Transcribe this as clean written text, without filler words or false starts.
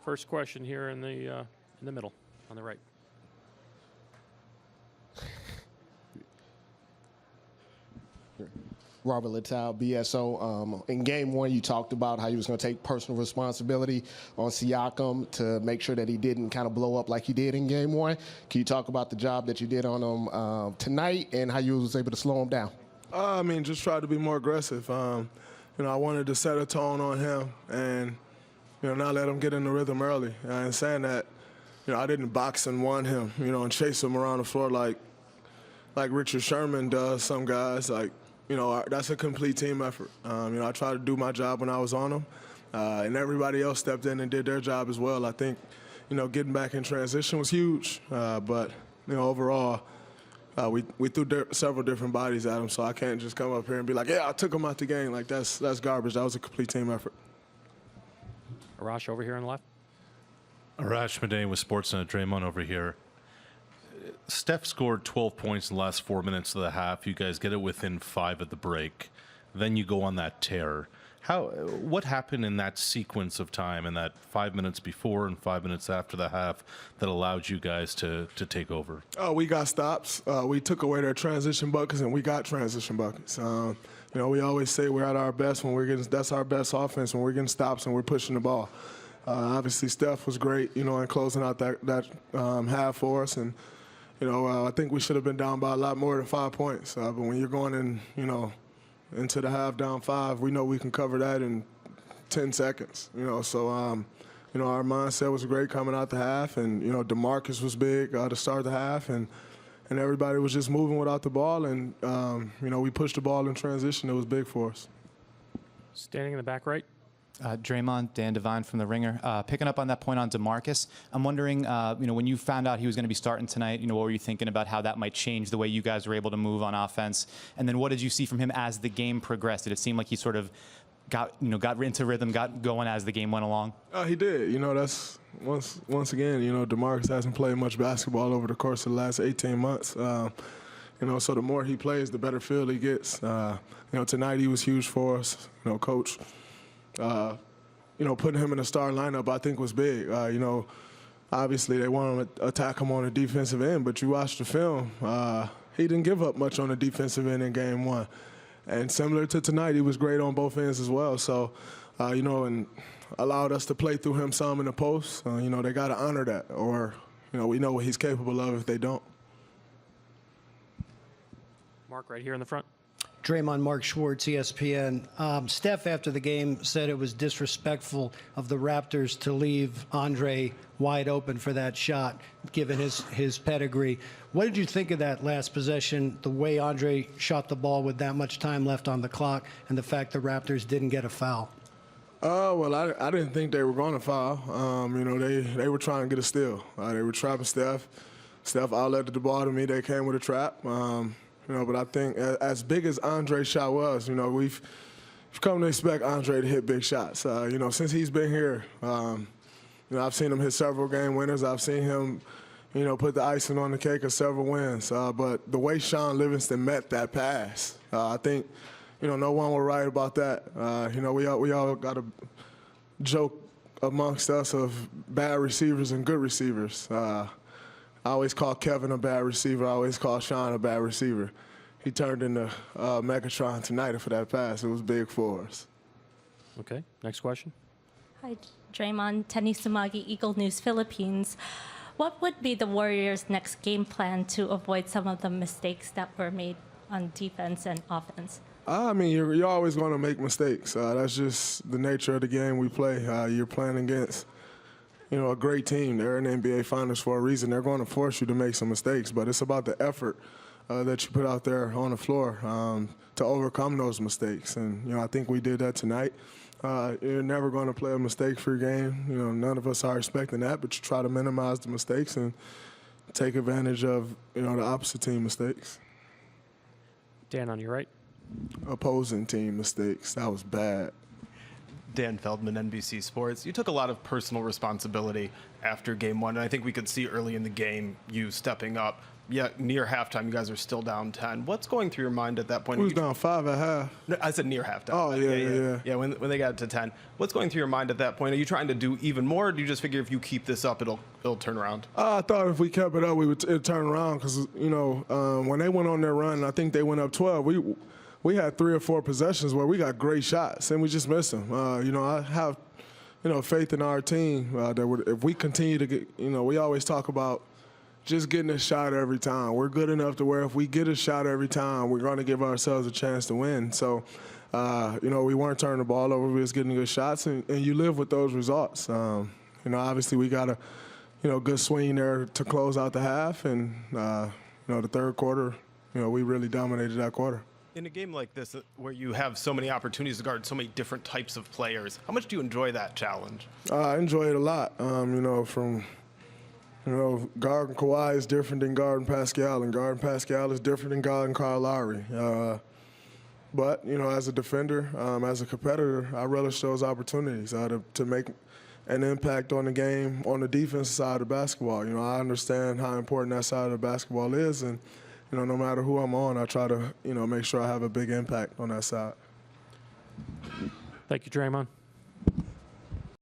First question here in the middle, on the right. Robert Littau, BSO. In game one, you talked about how you was going to take personal responsibility on Siakam to make sure that he didn't kind of blow up like he did in game one. Can you talk about the job that you did on him tonight and how you was able to slow him down? I mean, just try to be more aggressive. I wanted to set a tone on him and, not let him get in the rhythm early. And saying that, I didn't box and want him, and chase him around the floor like Richard Sherman does some guys. That's a complete team effort. I tried to do my job when I was on them, and everybody else stepped in and did their job as well. I think, getting back in transition was huge, but, overall, we threw several different bodies at him, so I can't just come up here and be like, yeah, I took him out the game. Like, that's garbage. That was a complete team effort. Arash over here on the left. Arash Madani with Sportsnet. Draymond over here. Steph scored 12 points in the last 4 minutes of the half. You guys get it within 5 at the break. Then you go on that tear. What happened in that sequence of time, in that 5 minutes before and 5 minutes after the half, that allowed you guys to take over? We got stops. We took away their transition buckets, and we got transition buckets. We always say we're at our best when we're getting. That's our best offense when we're getting stops and we're pushing the ball. Obviously, Steph was great, in closing out that half for us, and I think we should have been down by a lot more than 5 points. But when you're going in, into the half down 5, we know we can cover that in 10 seconds. So our mindset was great coming out the half, and DeMarcus was big to start the half, and everybody was just moving without the ball, and we pushed the ball in transition. It was big for us. Standing in the back right. Draymond, Dan Devine from The Ringer. Picking up on that point on DeMarcus, I'm wondering, when you found out he was going to be starting tonight, what were you thinking about how that might change the way you guys were able to move on offense? And then what did you see from him as the game progressed? Did it seem like he sort of got into rhythm, got going as the game went along? He did. That's once again, DeMarcus hasn't played much basketball over the course of the last 18 months. So the more he plays, the better feel he gets. Tonight he was huge for us. Coach. Putting him in the starting lineup, I think, was big. Obviously they want to attack him on the defensive end, but you watch the film, he didn't give up much on the defensive end in game one. And similar to tonight, he was great on both ends as well. So, and allowed us to play through him some in the post. They got to honor that, or, we know what he's capable of if they don't. Mark right here in the front. Draymond, Mark Schwartz, ESPN. Steph, after the game, said it was disrespectful of the Raptors to leave Andre wide open for that shot, given his pedigree. What did you think of that last possession, the way Andre shot the ball with that much time left on the clock, and the fact the Raptors didn't get a foul? Well, I didn't think they were going to foul. They were trying to get a steal. They were trapping Steph. Steph outletted the ball to me. They came with a trap. But I think as big as Andre's shot was, we've come to expect Andre to hit big shots. Since he's been here, I've seen him hit several game winners. I've seen him, put the icing on the cake of several wins. But the way Sean Livingston met that pass, I think, no one will write about that. We all got a joke amongst us of bad receivers and good receivers. I always call Kevin a bad receiver. I always call Sean a bad receiver. He turned into Megatron tonight for that pass. It was big for us. Okay, next question. Hi, Draymond. Tenny Sumagi, Eagle News, Philippines. What would be the Warriors' next game plan to avoid some of the mistakes that were made on defense and offense? You're always going to make mistakes. That's just the nature of the game we play. You're playing against a great team. They're in the NBA Finals for a reason. They're going to force you to make some mistakes, but it's about the effort that you put out there on the floor to overcome those mistakes. And, I think we did that tonight. You're never going to play a mistake-free game. None of us are expecting that, but you try to minimize the mistakes and take advantage of, the opposite team mistakes. Dan, on your right. Opposing team mistakes. That was bad. Dan Feldman, NBC Sports. You took a lot of personal responsibility after game one, and I think we could see early in the game you stepping up, near halftime, you guys are still down 10. What's going through your mind at that point? We was down 5 at half. No, I said near halftime. Oh, yeah. Yeah, when they got to 10. What's going through your mind at that point? Are you trying to do even more, or do you just figure if you keep this up, it'll turn around? I thought if we kept it up, it'd turn around because, when they went on their run, I think they went up 12. We had 3 or 4 possessions where we got great shots, and we just missed them. I have, faith in our team that if we continue to get, we always talk about just getting a shot every time. We're good enough to where if we get a shot every time, we're going to give ourselves a chance to win. So, we weren't turning the ball over. We was getting good shots, and you live with those results. Obviously we got a, good swing there to close out the half, and, the third quarter, we really dominated that quarter. In a game like this, where you have so many opportunities to guard so many different types of players, how much do you enjoy that challenge? I enjoy it a lot. Guarding Kawhi is different than guarding Pascal, and guarding Pascal is different than guarding Kyle Lowry. But, as a defender, as a competitor, I relish those opportunities to make an impact on the game on the defensive side of basketball. I understand how important that side of basketball is, and, no matter who I'm on, I try to, make sure I have a big impact on that side. Thank you, Draymond.